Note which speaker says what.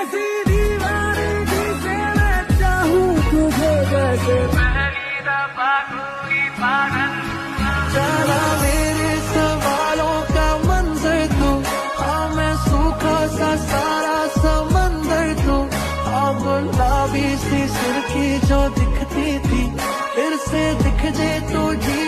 Speaker 1: ऐसी दीवानगी से मैं चाहूं तुझे जैसे पहली दफा कोई पागल हुआ। चला मेरे सवालों का मंजर तू, हाँ मैं सूखा सा सारा समंदर तू। अब गुलाबी सी सुर्खी जो दिखती थी फिर से दिख जे तो जी